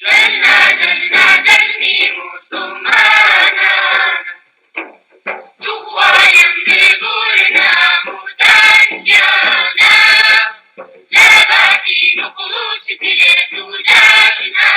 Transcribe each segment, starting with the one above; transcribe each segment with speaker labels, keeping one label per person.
Speaker 1: جلنا جلنا جلمي مسلمانا جوايا بظهورنا متنجانا لا باقي نخلص في دولارنا.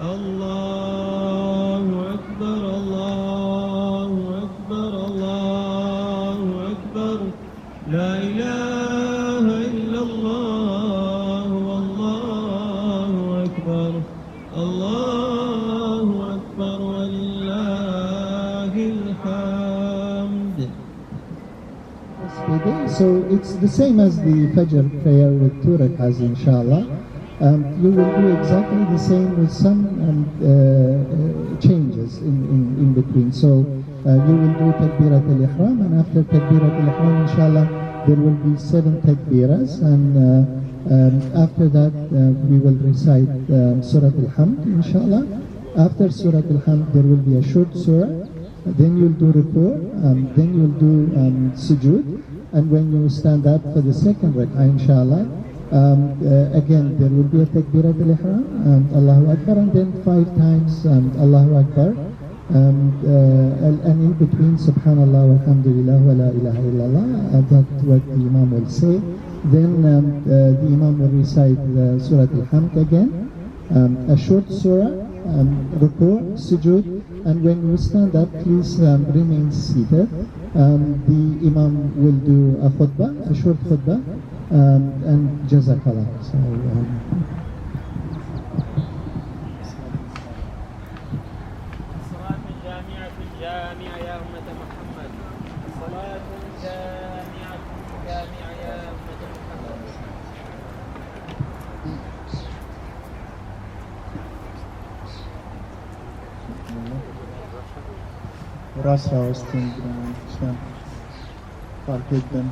Speaker 2: الله أكبر الله أكبر الله أكبر لا إله إلا الله والله أكبر الله أكبر ولله الحمد.
Speaker 3: So it's the same as the Fajr prayer with 2 rak'ahs, inshallah. You will do exactly the same with some changes in between. So you will do Takbirat al-Ihram, and after Takbirat al-Ihram, inshallah, there will be 7 Takbiras, and after that we will recite Surah Al-Hamd, inshallah. After Surah Al-Hamd, there will be a short surah, then you'll do Ruku', then you'll do Sujood, and when you stand up for the second rak'ah, inshallah, again there will be a Takbirat al-Ihram, Allahu Akbar, and then 5 times Allahu Akbar, and in between Subhanallah walhamdulillah wa la ilaha illallah, that's what the Imam will say. Then the Imam will recite Surah Al-Hamd again, a short surah, Ruku', Sujood, and when you stand up, please remain seated. The Imam will do a khutbah, a short khutbah, and Jazakallah. So,
Speaker 2: صلاة جامعة جامعة يا أمة محمد. صلاة جامعة جامعة يا أمة محمد.
Speaker 3: Rasa Austin, fark ettim.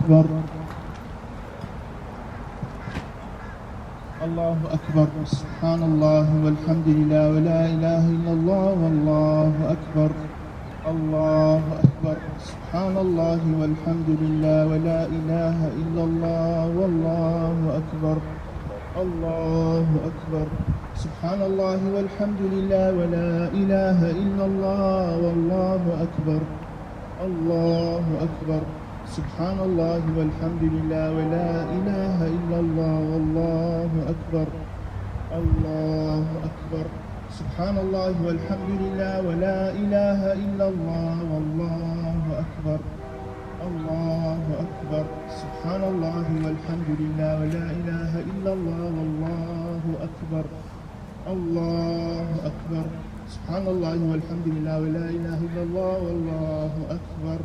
Speaker 3: أكبر الله أكبر سبحان الله والحمد لله ولا إله إلا الله والله أكبر الله أكبر سبحان الله والحمد لله ولا إله إلا الله والله أكبر الله أكبر سبحان الله والحمد لله ولا إله إلا الله والله أكبر الله أكبر سبحان الله والحمد لله ولا إله إلا الله والله أكبر الله أكبر سبحان الله والحمد لله ولا إله إلا الله والله أكبر الله أكبر سبحان الله والحمد لله ولا إله إلا الله والله أكبر الله أكبر سبحان الله والحمد لله ولا إله إلا الله والله أكبر.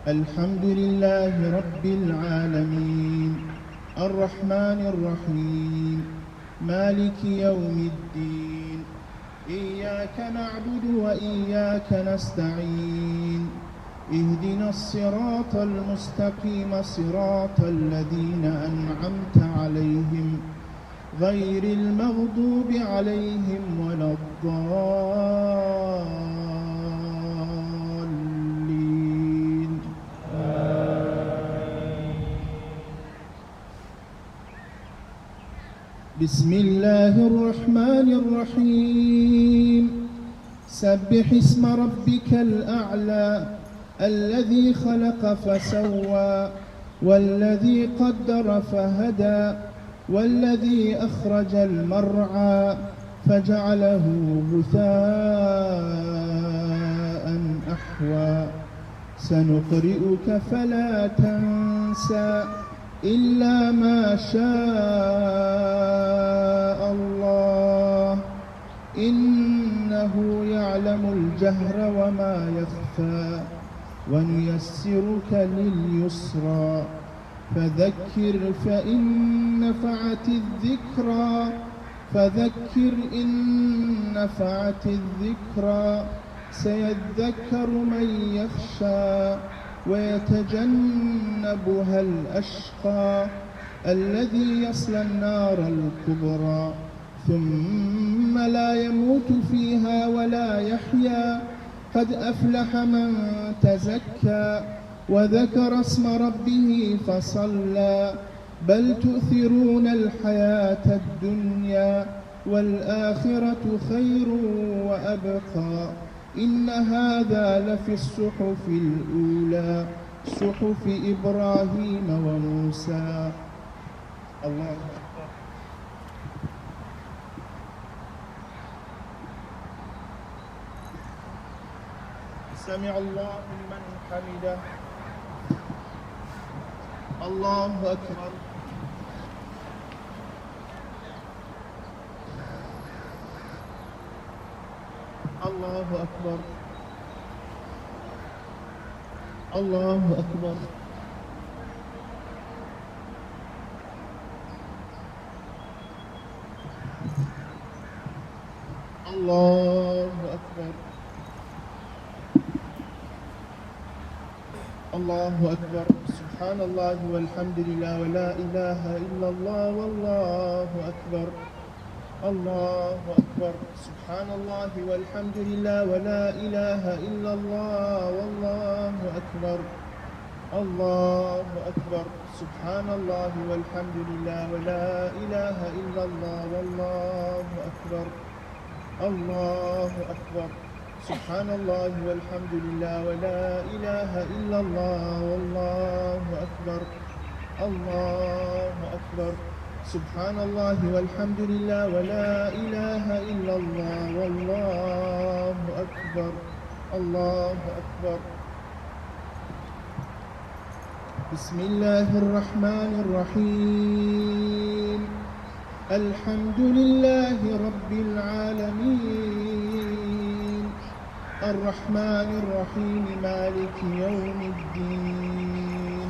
Speaker 3: الحمد لله رب العالمين الرحمن الرحيم مالك يوم الدين إياك نعبد وإياك نستعين اهدنا الصراط المستقيم صراط الذين أنعمت عليهم غير المغضوب عليهم ولا الضالين. بسم الله الرحمن الرحيم سبح اسم ربك الأعلى الذي خلق فسوى والذي قدر فهدى والذي أخرج المرعى فجعله غثاء أحوى سنقرئك فلا تنسى إلا ما شاء الله إنه إنه يعلم الجهر وما يخفى ونيسرك لليسرى فذكر فإن نفعت الذكرى سيذكر من يخشى ويتجنبها الأشقى الذي يصلى النار الكبرى ثم لا يموت فيها ولا يحيا قد أفلح من تزكى وذكر اسم ربه فصلى بل تؤثرون الحياة الدنيا والآخرة خير وأبقى إن هذا لفي الصحف الأولى صحف إبراهيم وموسى. الله أكبر. سمع الله لمن حمده. الله أكبر. الله أكبر. الله أكبر. الله أكبر. الله أكبر. سبحان الله والحمد لله ولا إله إلا الله والله أكبر. الله أكبر. سبحان الله والحمد لله ولا إله إلا الله والله أكبر. الله أكبر. سبحان الله والحمد لله ولا إله إلا الله والله أكبر. الله أكبر. سبحان الله والحمد لله ولا إله إلا الله والله أكبر. الله أكبر. سبحان الله والحمد لله ولا إله إلا الله والله أكبر. الله أكبر. بسم الله الرحمن الرحيم. الحمد لله رب العالمين الرحمن الرحيم مالك يوم الدين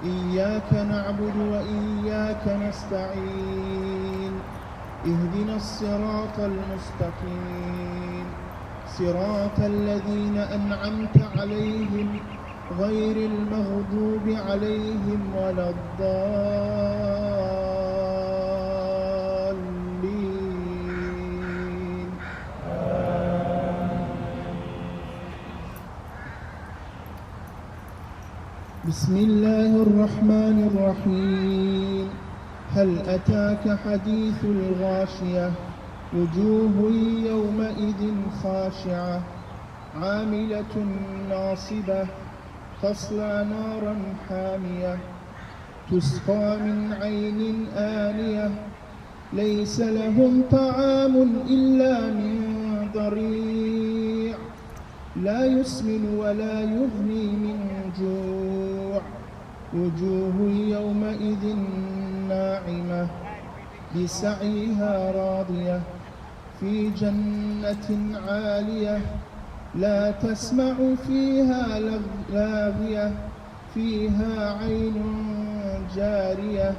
Speaker 3: إياك نعبد وإياك نستعين اهدنا الصراط المستقيم صراط الذين أنعمت عليهم غير المغضوب عليهم ولا الضالين. بسم الله الرحمن الرحيم. هل أتاك حديث الغاشية وجوه يومئذ خاشعة عاملة ناصبة تصلى نارا حامية تسقى من عين آنية ليس لهم طعام إلا من ضريع لا يسمن ولا يغني من جوع وجوه يومئذ ناعمة بسعيها راضية في جنة عالية لا تسمع فيها لاغية فيها عين جارية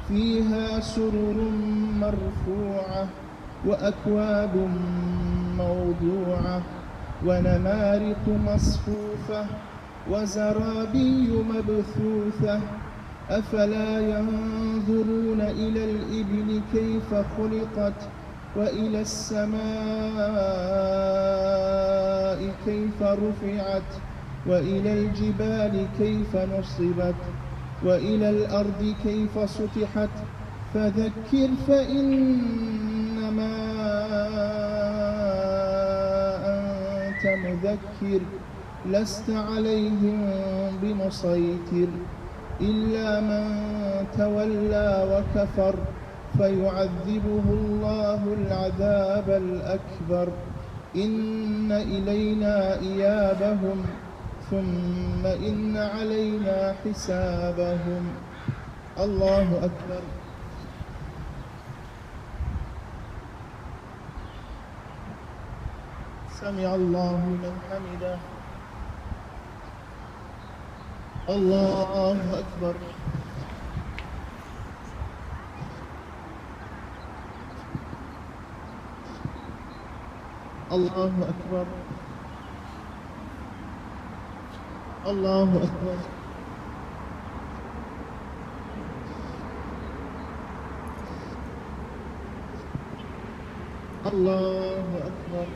Speaker 3: فيها سرر مرفوعة وأكواب موضوعة ونمارق مصفوفة وزرابي مبثوثة أفلا ينظرون إلى الإبل كيف خلقت وإلى السماء كيف رفعت وإلى الجبال كيف نصبت وإلى الأرض كيف سطحت فذكر فإنما أنت مذكر لست عليهم بمسيطر إلا من تولى وكفر فيعذبه الله العذاب الأكبر إن إلينا إيابهم ثم إن علينا حسابهم. الله أكبر. سمع الله لمن حمده. الله أكبر. الله أكبر. الله أكبر. الله أكبر.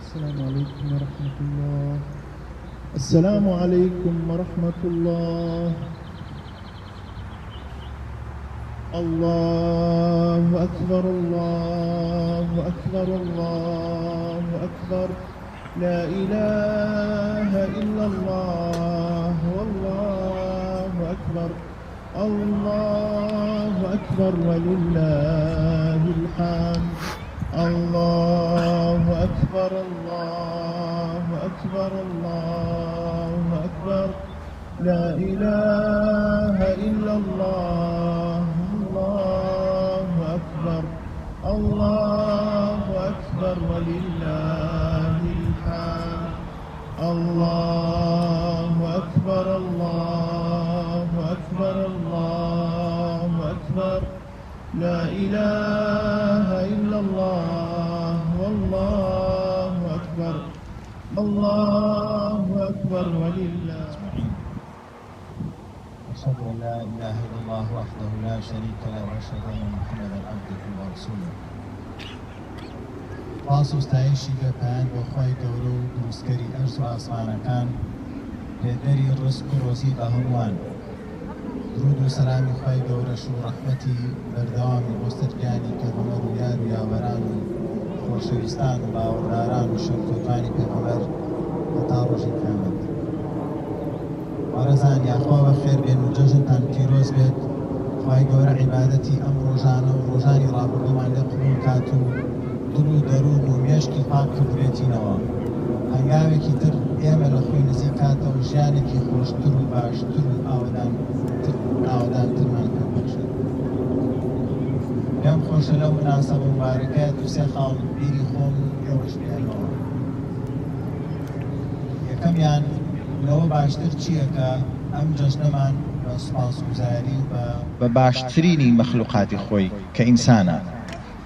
Speaker 3: السلام عليكم ورحمة الله. السلام عليكم ورحمة الله. الله أكبر. الله أكبر. الله أكبر. لا إله إلا الله والله أكبر. الله أكبر ولله الحمد. الله أكبر. الله أكبر. الله أكبر. لا إله إلا الله. الله أكبر. الله أكبر ولله الحمد. الله أكبر. الله أكبر. الله أكبر. لا إله إلا الله والله أكبر. الله أكبر ولله.
Speaker 4: أشهد أن لا إله إلا الله وحده لا شريك له وأشهد أن محمدا عبده ورسوله. باس و ستایشی بەپایان بۆ خۆی گەورە و دروستکەری ئەرز و ئاسمانەکان پێدەری ڕزق و ڕۆزی بە هەمووان. درود و سەلامی خۆی گەورەش و ڕەحمەتی بەردەوامی بۆ سەرگیانی پێغەمبەر و یار و یاوەران و خۆشەویستان و باوەڕداران و شەرکۆتوانی پێغەمبەر هەتا ڕۆژی قیامەت. وەرەزان یاخوا بەخێر بێن و جەژنتان پیرۆز بێت. خۆی گەورە عیبادەتی ئەم ڕۆژانە و ڕۆژانی ڕابردوومان لێ قبوڵ کات و دڵ و دەروون و مێشکی پاک کردوێتینەوە. هەنگاوێکی تر ئێمە لە خۆی نزیک کاتەوە ژیانێکی خۆشتر و باشتر و ئاوەدانترمان پێبەخشێت. پێم خۆشە لەو مناسەبە مبارەکەیە دووسێ خاڵ بیری خۆم ئێوەش بێنەوە. یەکەمیان لەوە باشتر چییە کە ئەم جەژنەمان بە سوپاسگوزاری و بە باشترینی مەخلوقاتی خۆی کە ئینسانە،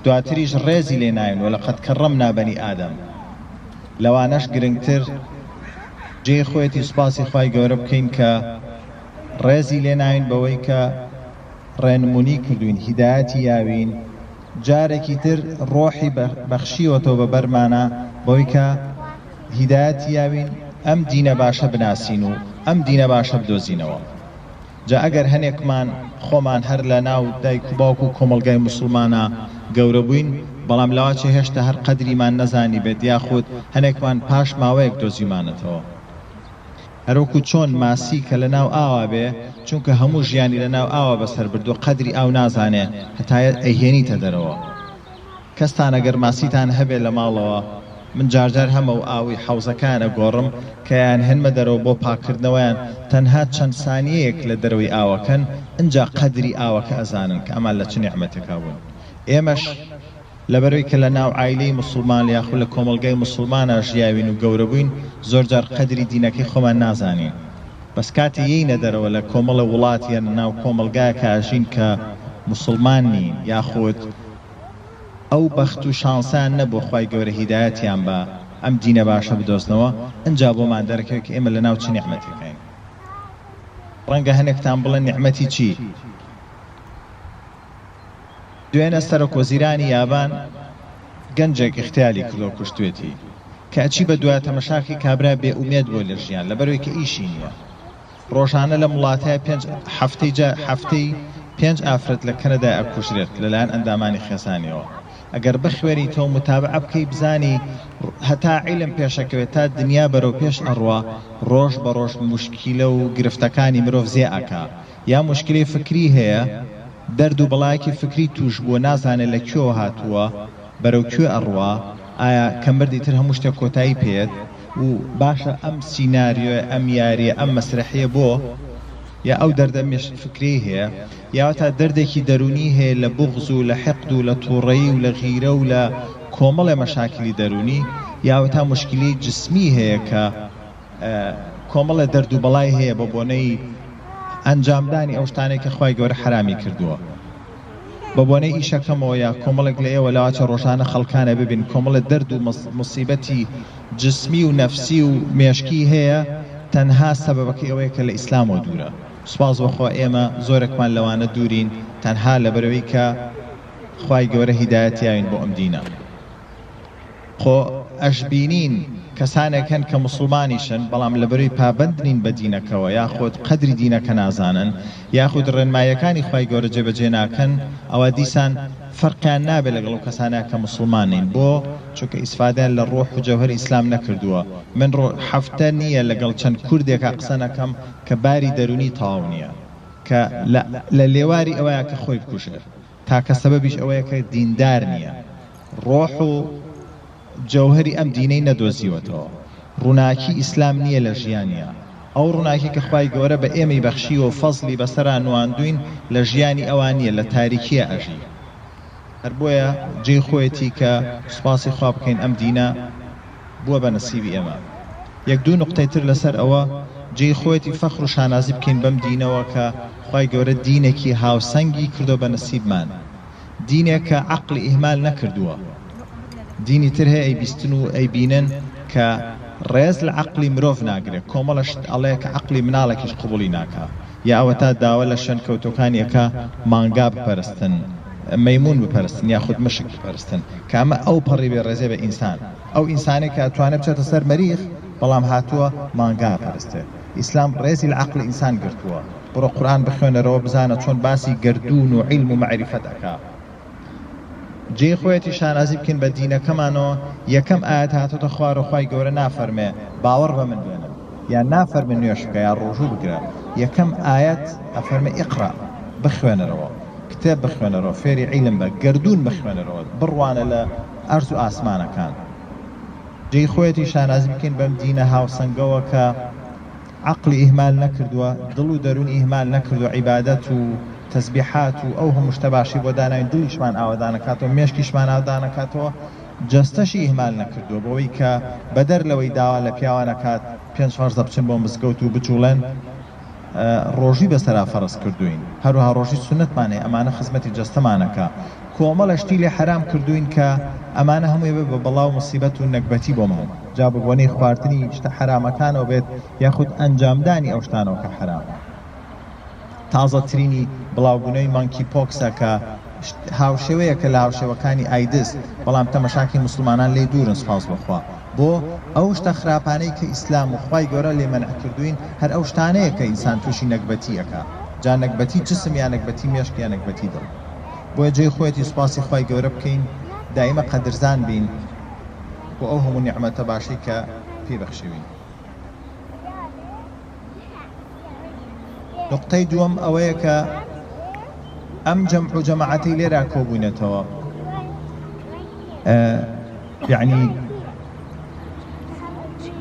Speaker 4: دواتریش ڕێزی لێ ناین و لەقەد کەڕەمنا بەنی ئادەم. لەوانەش گرنگتر جێی خۆیەتی سوپاسی خۆی گەورە بکەین کە ڕێزی لێ ناین بەوەی کە ڕێنمونی کردوین، هیدایەتی یاوین، جارێکی تر ڕۆحی بەخشیوەتەوە بە بەرمانە بەوەی کە هیدایەتی یاوین ئەم دینە باشە بناسین و ئەم دینە باشە بدۆزینەوە. جا ئەگەر هەنێکمان خۆمان هەر لە ناو دایک و باوک و کۆمەلگای موسڵمانە گەورە بووین، بەڵام لەواچێ هێشتا هەر قەدریمان نەزانی بێت، یاخود هەنێکمان پاش ماوەیەک دۆزیمانەتەوە. هەروەکو چۆن ماسی کە لە ناو ئاوا بێ، چونکە هەموو ژیانی لە ناو ئاوا بەسەر بردووە، قەدری ئاو نازانێ هەتایە ئەیهێنیتە دەرەوە. کەستان ئەگەر ماسیتان هەبێت لە ماڵەوە، من جارجار هەمە و ئاوی حەوزەکانە گۆڕم کە یان هێنمە دەرەوە بۆ پاکردنەوەیان تەنها چەند سانیەیەک لە دەرەوەی ئاوەکەن، ئەنجا قەدری ئاوەکە ئەزانن کە ئەمان لە چ نیعمەتێکا بوون. ئێمەش لەبەرەوەی کە لە ناو عایلەی موسڵمان یاخود لە کۆمەلگای موسڵمانە ژیاوین و گەورە بووین، زۆر جار قەدری دینەکەی خۆمان نازانین. بەس کاتی یەینە دەرەوە لە کۆمەڵە وڵاتیە ناو کۆمەلگایەکە ئاژین کە موسڵمان نین، یاخود ئەو بەخت و شانسان نەبوو خۆی گەورە هیدایەتیان بە ئەم دینە باشە بدۆزنەوە، ئەنجا بۆمان دەرەکەوێت کە ئێمە لە ناو چ نیعمەتێکین. ڕەنگە هەنێکتان بڵێن نیعمەتی چی؟ دوێنە سەرۆکوەزیرانی یابان گەنجێک اختیاری کردو کوشتوێتی کە ئەچی بە دوای تەمەشاکی کابرا بێ ئومێد بۆ لە ژیان، لەبەرەوەی کە ئیشی نییە. ڕۆژانە لە وڵاتەیە هەفتەی 5 ئافرەت لە کەنەدا ئەکوژرێت لەلایەن ئەندامانی خێزانیەوە. ئەگەر بخوێنیتەوە متابعە بکەی بزانی هەتا عیلم پێشەکەوێت تا دنیا بەرەو پێش ئەڕوا ڕۆژ بە ڕۆژ مشکیلە و گرفتەکانی مرۆڤ زێ ئەکا یا مشکلی فکری هەیە دەرد و بەڵایەکی فکری توش بووە نازانێت لە کوێوە هاتووە بەرەو کوێ ئەڕوا ئایا کەمبەردی تر هەموو شتێک کۆتایی پێت و باشە ئەم سیناریۆ ئەم یاریە ئەم مەسرحیە بۆ یا ئەو دەردە فکری هەیە یاوەتا دەردێکی دەرونی هەیە لە بوغز و لە حقد و لە تووڕەیی و لە غیرە و لە کۆمەڵێ مەشاکلی دەرونی یاوەتا مشکلی جسمی هەیە کە کۆمەڵە دەرد و بەڵای هەیە بە بۆنەی ئەنجامدانی ئەو شتانێک کە خوای گەورە حرامی کردووە بە بۆنەی ئیشەکەمەوە یا کۆمەڵێک لە ئێوە لاواچە ڕۆژانە خەڵکانە ببین کۆمەڵە دەرد و مصیبەتی جسمی و نەفسی و مێشکی هەیە تەنها سەبەبەکەی ئەوەیە کە لە ئیسلامەوە دوورە سوپاس بەخوا ئێمە زۆرێکمان لەوانە دوورین تەنها لەبەرەوەی کە خوای گەورە هیدایەتیاوین بۆ ئەم دینە خۆ ئەشبینین کەسانێک هەن کە موسڵمانیشن بەڵام لەبەرەوەی پابەند نین بە دینەکەوە یاخود قەدری دینەکە نازانن یاخود ڕێنمایەکانی خوای گەورە جێبەجێ ناکەن ئەوە دیسان فەرقیان نابێت لەگەڵ ئەو کەسانەیە کە موسڵمانین بۆ چونکە ئیسفادەیان لە ڕۆح و جەوهەر ئیسلام نەکردووە من هەفتە نییە لەگەڵ چەند کوردێکە قسە نەکەم کە باری دەرونی تەواو نییە کە لە لێواری ئەوەیە کە خۆی بکوژێت تاکە سەبەبیش ئەوەیە کە دیندار نییە ڕۆح و جەوهەری ئەم دینەی نەدۆزیوەتەوە ڕووناکی ئیسلام نییە لە ژیانیە ئەو ڕووناکی کە خوای گەورە بە ئێمەی بەخشیوە و فەزلی بەسەرا نواندوین لە ژیانی ئەوان نییە لە تاریکیە ئەژی هەر بۆیە جێی خۆیەتی کە سوپاسی خوا بکەین ئەم دینە بووە بە نەسیبی ئێمە یەک دوو نقطەی تر لەسەر ئەوە جێی خۆیەتی فەخر و شانازی بکەین بەم دینەوە کە خوای گەورە دینێکی هاوسەنگی کردو بە نەسیبمان دینێک کە عەقڵی ئیهمال نەکردووە دینی تر هەیە ئەیبیستن و ئەیبینن کە ڕێز لە عەقڵی مرۆڤ ناگرێت کۆمەڵەشت ئەڵەیە کە عەقڵی مناڵێکیش قبوڵی ناکا یا ئەوە تا داوە لە شوێن کەوتەکانیەکە مانگا بپەرستن مەیمون بپەرستن یاخود مشک بپەرستن کە ئەمە ئەو پەڕی بێ ڕێزێ بە ئینسان ئەو ئینسانێک کە ئەتوانێت بچێتە سەر مەریخ بەڵام هاتووە مانگا پەرستێ ئیسلام ڕێزی لە عەقڵی ئینسان گرتووە بڕۆ قورئان بخوێنەرەوە بزانە چۆن باسی گردون و عیلم و معریفەت ئەکا جێی خۆیەتی شانازی بکەین بە دینەکەمانەوە یەکەم ئاەت هاتوتە خوارە خوای گەورە نافەرمێ باوەڕ بە من بێنن یان نافەرمێ نوێش بکە یا ڕۆژوو بگرە یەکەم ئاەت ئەفەرمێ ئیقرا بخوێنەرەوە کتێب بخوێنەرەوە فێری عیلم بە گردون بخوێنەرەوە بڕوانە لە ئەرز و ئاسمانەکان جێی خۆیەتی شانازی بکەین بەم دینە هاوسەنگەوە کە عەقڵی ئیهمال نەکردووە دڵ و دەرون ئیهمال نەکردووە عیبادەت و تەسبیحات و ئەو هەموو شتە باشی بۆ داناوین دڵیشمان ئاوادانەکاتەوە مێشکیشمان ئاوادانەکاتەوە جەستەشی ئیهمال نەکردووە بۆەوەی کە بەدەر لەوەی داوا لە پیاوانەکات 5 بچن بۆ مزگەوت و بچوڵێن ڕۆژی بەسەرا فەرز کردوین هەروەها ڕۆژی سونەتمانێ ئەمانە خزمەتی جەستەمانەکە کۆمەڵە شتی لێ حرام کردوین کە ئەمانە هەمووی بە بەڵاو مصیبەت و نەکبەتی بۆمان جا ببوونەی خواردنی شتە حرامەکانەوە بێت یاخود ئەنجامدانی ئەو شتانەوە کە حرامە تازەترینی بڵاوبوونەوەی مانکی پۆکسە کە هاوشێوەیە کە لە هاوشێوەکانی ئایدس بەڵام تەمەشاکی موسڵمانان لێ دوورن سپاس بەخوا بۆ ئەو شتە خراپانەی کە ئیسلام و خوای گەورە لێ مەنع کردوین هەر ئەو شتانەیە کە ئینسان تووشی نەکبەتی ئەکا جا نەکبەتی جسم یان نەکبەتی مێشک یان نەکبەتی دڵ بۆیە جێی خۆیەتی سوپاسی خوای گەورە بکەین دائیمە قەدرزان بین بۆ ئەو هەموو نیعمەتە باشی کە پێبەخشیوین نقطەی دووەم ئەوەیە کە ئەم جەمع و جەماعەتەی لێرا کۆبوونەتەوە یعنی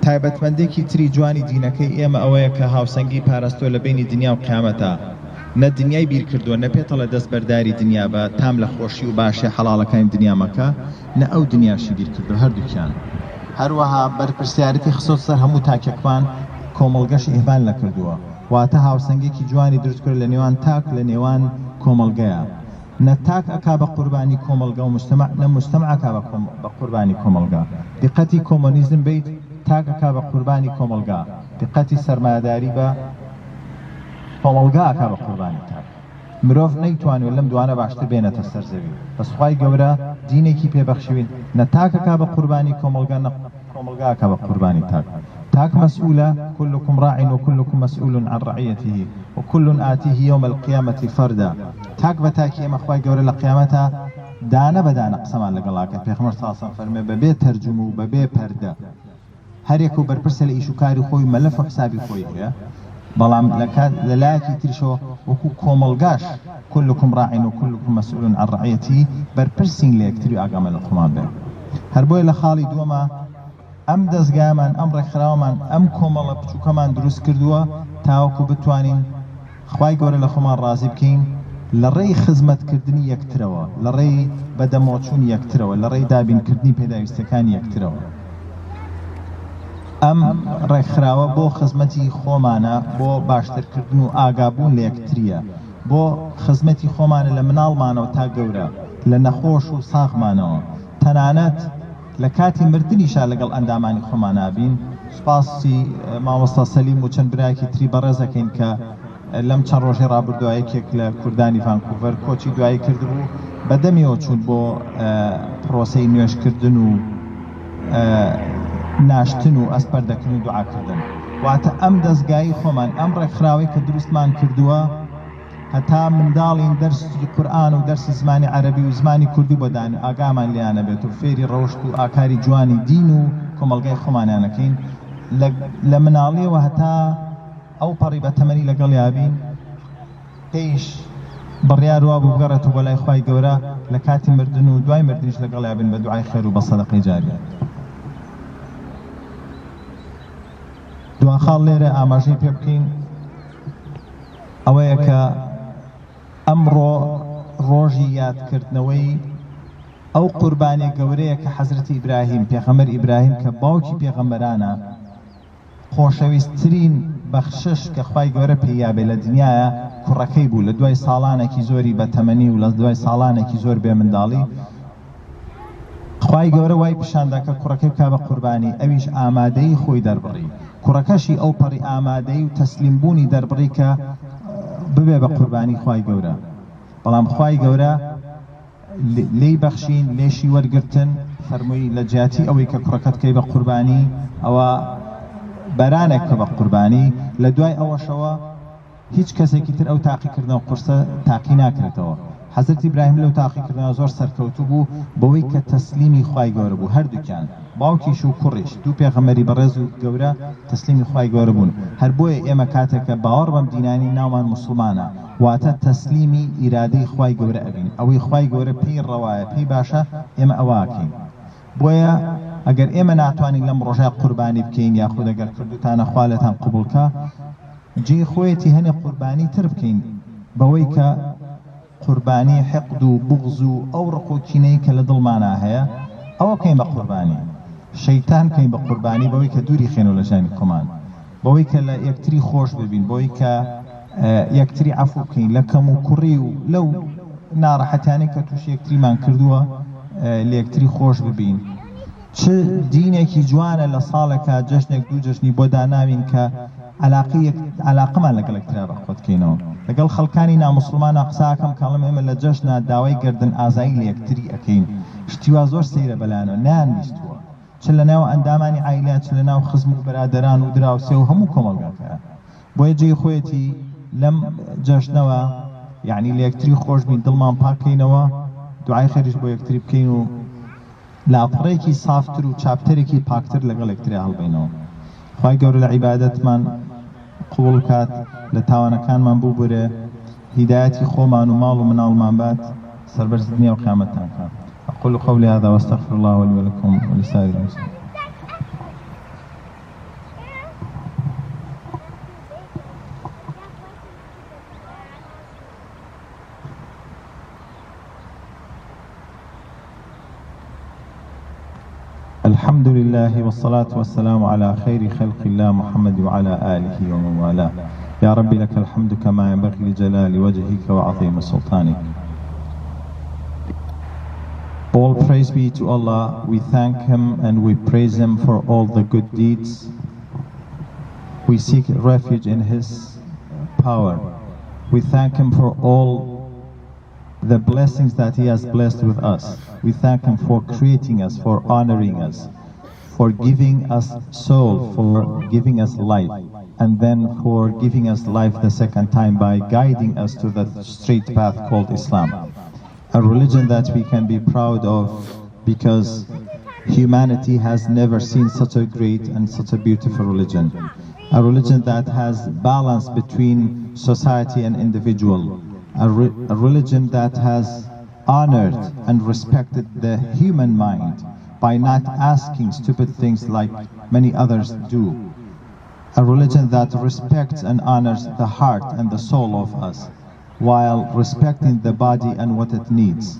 Speaker 4: تایبەتمەندێکی تری جوانی دینەکەی ئێمە ئەوەیە کە هاوسەنگی پاراستۆ لە بینی دنیا و قیامەتە نە دنیای بیر کردووە نەپێتەڵە دەست بەرداری دنیا بە تام لە خۆشی و باشی حەڵاڵەکانی دنیا مەکە نە ئەو دنیاشی بیر کردو هەردووکیان هەروەها بەرپرسیارەتی خسۆت سەر هەموو تاکێکمان کۆمەڵگەش ئیهمال نەکردووە واتە هاوسەنگێکی جوانی دروست کرد لە نێوان تاک لە نێوان کۆمەڵگەیە نە تاک ئەکا بە قوربانی کۆمەڵگە و مجتەمع نە مجتەمع ئەکا بە قوربانی کۆمەڵگە دقەتی کۆمۆنیزم بیت تاک ئەکا بە قوربانی کۆمەڵگە دقەتی سەرمایەداری بە کۆمەڵگە ئەکا بە قوربانی تاک مرۆڤ نەیتوانێت لەم دوانە باشتر بێنێتە سەر زەوی بەس خوای گەورە دینێکی پێبەخشیوین نە تاک ئەکا بە قوربانی کۆمەڵگە نە کۆمەڵگە ئەکا بە قوربانی تاک تاك مسؤولة كلكم راع وكلكم مسؤول عن رعيته وكل آتيه يوم القيامة فردا تاك بتاكي ما خواي قولي لقيامتها دانە بەدانە قسەمان لەگەڵاکە پێغەمبەر صلی الله علیه و سلم فەرمێ بەبێ تەرجمە و بەبێ پەردە هەرێک و بەرپرسە لە ئیش و کاری خۆی مەلەفە حسابی خۆی هەیە بەڵام لە لایەکی تریشەوە وەکو کۆمەڵگاش كلكم راع وكلكم مسؤول عن رعيته بەرپرسین لە یەکتری ئاگامە لە خۆمان بێ هەر بۆیە لە خاڵی دووەمە ئەم دەستگامان ئەم ڕێکخراوەمان ئەم کۆمەڵە بچووکەمان دروست کردووە تاوەکو بتوانین خوای گەورە لە خۆمان ڕازی بکەین لە ڕێی خزمەتکردنی یەکترەوە لە ڕێی بەدەمۆچوونی یەکترەوە لە ڕێی دابینکردنی پێداویستەکانی یەکترەوە ئەم ڕێکخراوە بۆ خزمەتی خۆمانە بۆ باشترکردن و ئاگابوون لە یەکتریە بۆ خزمەتی خۆمانە لە مناڵمانەوە تا گەورە لە نەخۆش و ساغمانەوە تەنانەت لە کاتی مردنیشا لەگەڵ ئەندامانی خۆمان نابین سوپاسی مامۆستا سەلیم و چەند برایەکی تری بەڕێزەکەین کە لەم چەند ڕۆژی ڕابردووە یەکێک لە کوردانی ڤانکوڤەر کۆچی دوایی کردبوو بەدەمیەوە چوون بۆ پرۆسەی نوێشکردن و ناشتن و ئەسپەردەکردن و دوعاکردن واتە ئەم دەستگایی خۆمان ئەم ڕێکخراوەی کە دروستمان کردووە هەتا منداڵین دەرسی قورئان و دەرسی زمانی عەرەبی و زمانی کوردی بۆ دان ئاگامان لیانە بێت و فێری ڕەوشت و ئاکاری جوانی دین و کۆمەڵگەی خۆمانیانەکەین لە مناڵیەوە هەتا ئەو پەڕی بە تەمەنی لەگەڵ یابین پێیش بڕیار وا بوو بگەڕێتەوە بۆ لای خوای گەورە لە کاتی مردن و دوای مردنیش لەگەڵ یابین بە دوعای خێر و بە سەدەقەی جاریە دوخاڵ لێرە ئاماژەی پێ بکەین ئەوەیە کە ئەمڕۆ ڕۆژی یادکردنەوەی ئەو قوربانی گەورەیە کە حەزرەتی ئیبراهیم پێغەمبەر ئیبراهیم کە باوکی پێغەمبەرانە خۆشەویستترین بەخشش کە خوای گەورە پێیابێ لە دنیاە کوڕەکەی بوو لە دوای ساڵانێکی زۆری بەتەمەنی و لە دوای ساڵانێکی زۆر بێ منداڵی خوای گەورە وای پیشاندا کە کوڕەکەی بکا بە قوربانی ئەویش ئامادەی خۆی دەربڕی کوڕەکەشی ئەو پەڕی ئامادەی و تەسلیمبوونی دەربڕی کە ببێ بە قوربانی خوای گەورە بەڵام خوای گەورە لێی بەخشین لێشی وەرگرتن فەرمووی لە جیاتی ئەوەی کە کوڕەکەت کەی بە قوربانی ئەوە بەرانێک کە بە قوربانی لە دوای ئەوەشەوە هیچ کەسێکی تر ئەو تاقیکردنەوە قورسە تاقی ناکرێتەوە حەزرەتی ئیبراهیم لەو تاقیکردنەوە زۆر سەرکەوتوو بوو بەوەی کە تەسلیمی خوای گەورە بوو هەردووکیان باوکیش و کوڕیش دوو پێغەمبەری بەڕێز و گەورە تەسلیمی خوای گەورە بوون هەر بۆیە ئێمە کاتێکە باوەڕ بەم دینانی ناومان موسڵمانە واتە تەسلیمی ئیرادەی خوای گەورە ئەبین ئەوەی خوای گەورە پێی ڕەوایە پێی باشە ئێمە ئەوواکەین بۆیە ئەگەر ئێمە ناتوانین لەم ڕۆژای قوربانی بکەین یاخود ئەگەر کردوتانە خوا لەتان قبوڵکە جێ خۆیەتی هەنێ قوربانی تر بکەین بەوەی کە قوربانی حقد و بغض و ئەو ڕقوکینەی کە لە دڵمانە هەیە ئەوە بکەین بە قوربانی شەیتان بکەین بە قوربانی بەوەی کە دووری خێنەوە لە ژانی خۆمان بەوەی کە لە یەکتری خۆش ببین بۆی کە یەکتری عەفو بکەین لە کەم و کوڕی و لەو ناڕەحەتیانەی کە تووشی یەکتریمان کردووە لە یەکتری خۆش ببین چ دینێکی جوانە لە ساڵێکە جەژنێک دوو جەژنی بۆ داناوین کە علاقەمان لەگەڵ یەکترا بەخۆ بکەینەوە لەگەڵ خەڵکانی ناموسڵمانە قساکەم کاڵم ئێمە لە جەژنە داوای گردن ئازایی لە یەکتری ئەکەین شتیوا زۆر سەیرە بەلایەنەوە نانویستووە چ لە ناو ئەندامانی عایلە چ لە ناو خزم و بەرادەران و دراوسێ و هەموو کۆمەڵگەکەیە بۆیە جێی خۆیەتی لەم جەژنەوە یعنی لە یەکتری خۆش بین دڵمان پاکەینەوە دوعای خێریش بۆ یەکتری بکەین و لاپڕێکی سافتر و چاپترێکی پاکتر لەگەڵ یەکتری هەڵبینەوە خوای گەورە لە عیبادەتمان قبول کات لە تاوانەکانمان ببورێ هیدایەتی خۆمان و ماڵ و مناڵمان بات سەربەرز دنیا و قیامەتتان کات أقول قولي هذا واستغفر الله لي ولكم ولسائر المسلمين الحمد لله والصلاة والسلام على خير خلق الله محمد وعلى آله ومن والاه يا رب لك الحمد كما ينبغي لجلال وجهك وعظيم سلطانك. All praise be to Allah. We thank Him and we praise Him for all the good deeds. We seek refuge in His power. We thank Him for all the blessings that He has blessed with us. We thank Him for creating us, for honoring us, for giving us soul, for giving us life, and then for giving us life the second time by guiding us to the straight path called Islam. a religion that we can be proud of, because humanity has never seen such a great and such a beautiful religion. A religion that has balance between society and individual. A religion that has honored and respected the human mind by not asking stupid things like many others do. A religion that respects and honors the heart and the soul of us, while respecting the body and what it needs.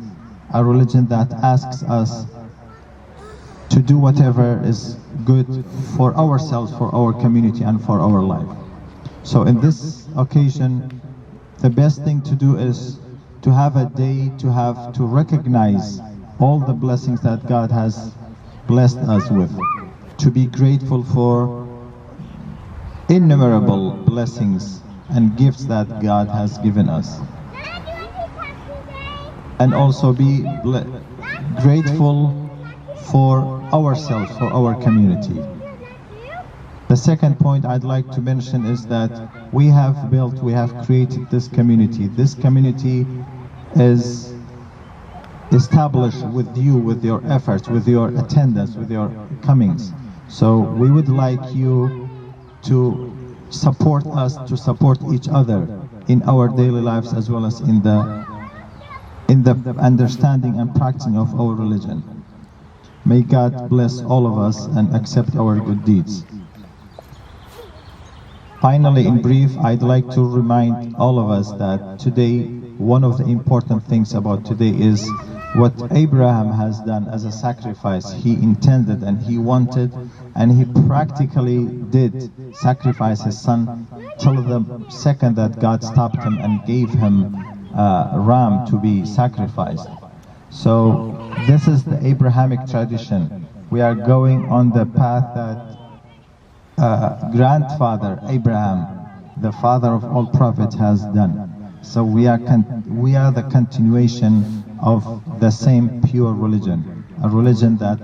Speaker 4: A religion that asks us to do whatever is good for ourselves, for our community, and for our life. So in this occasion, the best thing to do is to have a day to recognize all the blessings that God has blessed us with, to be grateful for innumerable blessings and gifts that God has given us, and also be grateful for ourselves, for our community. The second point I'd like to mention is that we have created this community. This community is established with you, with your efforts, with your attendance, with your comings. So we would like you to support us, to support each other in our daily lives, as well as in the understanding and practicing of our religion. May God bless all of us and accept our good deeds. Finally, in brief, I'd like to remind all of us that today, one of the important things about today is what Abraham has done as a sacrifice. He intended and he wanted, and he practically did sacrifice his son till the second that God stopped him and gave him a ram to be sacrificed. So this is the Abrahamic tradition. We are going on the path that grandfather Abraham, the father of all prophets, has done. So we are the continuation of the same pure religion, a religion that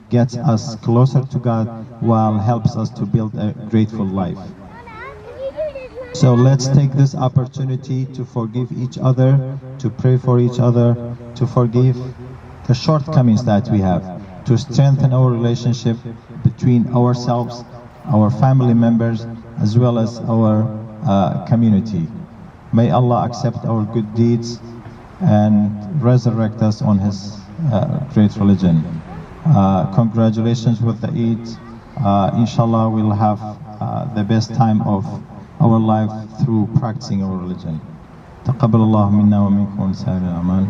Speaker 4: gets us closer to God while helps us to build a grateful life. So let's take this opportunity to forgive each other, to pray for each other, to forgive the shortcomings that we have, to strengthen our relationship between ourselves, our family members, as well as our community. May Allah accept our good deeds and resurrect us on His great religion. Congratulations with the Eid. Inshallah, we'll have the best time of our life through practicing our religion. تقبل الله منا ومنكم سائر الأعمال.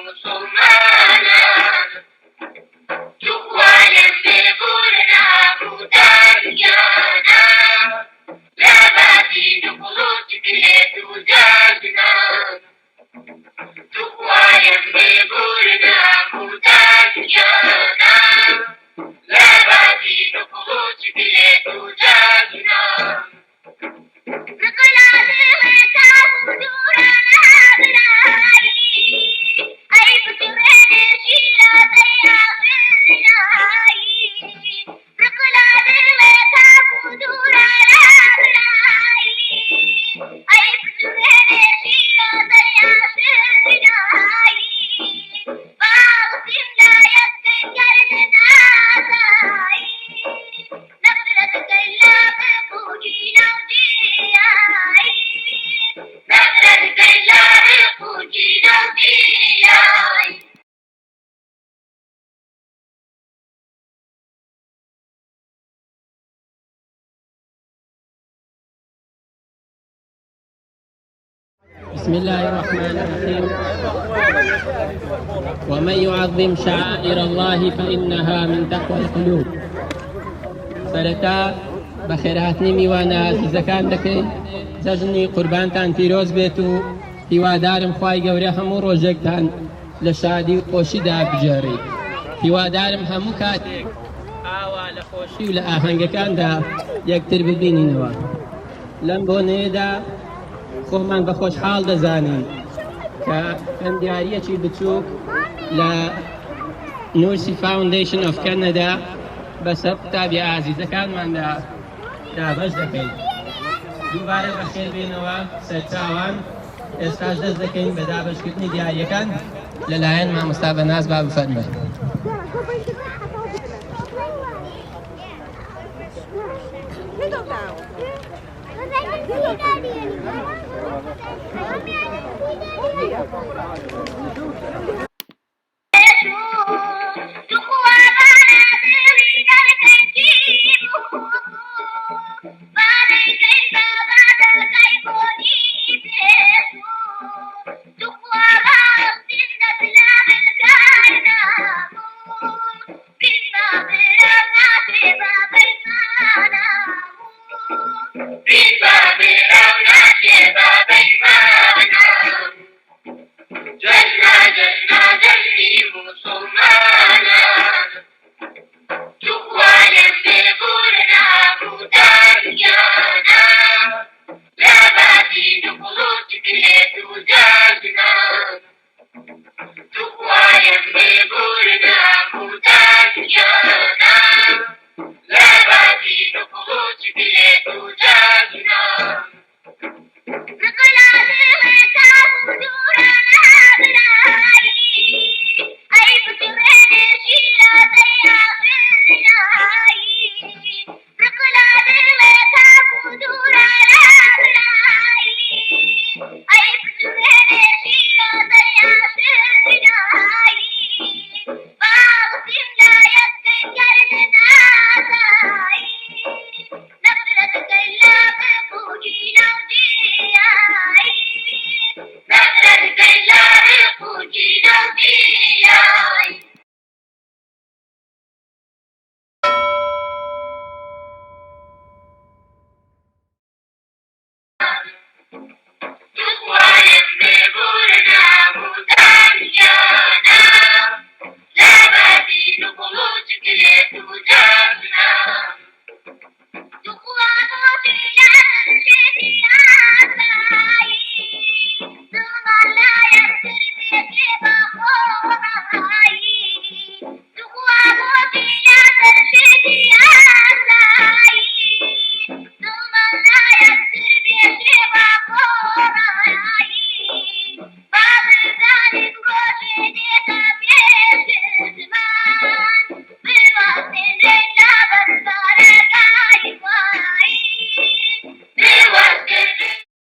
Speaker 1: مسلمانان توالم ببورنا بودانيانا لا باتي نقلوت بيت ودادنا توالم ببورنا بودانيانا لا باتي نقلوت بيت ودادنا
Speaker 5: بسم الله الرحمن الرحيم. ومن يعظم شعائر الله فإنها من تقوى القلوب. سرتا بخيراتني میوانە عزیزەکان دەکەین جەژنی قوربانتان پیرۆز بێت و هیوادارم خوای گەورە هەموو ڕۆژێکتان لە شادی و خۆشیدا بجێڕێت. هیوادارم هەموو کاتێک ئاوا لە خۆشی و لە ئاهەنگەکاندا یەکتر ببینینەوە. لەم بۆنەیەدا خۆمان بە خۆشحاڵ دەزانین کە هەندیاریەکی بچووک لە نورسی فاوندیشن ئۆف کەنەدا بەسەر قوتابی ئازیزەکانماندا دابەش دەکەین. دووبارە بەخێر بێنەوە سەرچاوان. ئێستاش دەست دەکەین بە دابەشکردنی دیاریەکان لەلایەن مامۆستا بەناز با بفەرمێن.
Speaker 6: Daddy.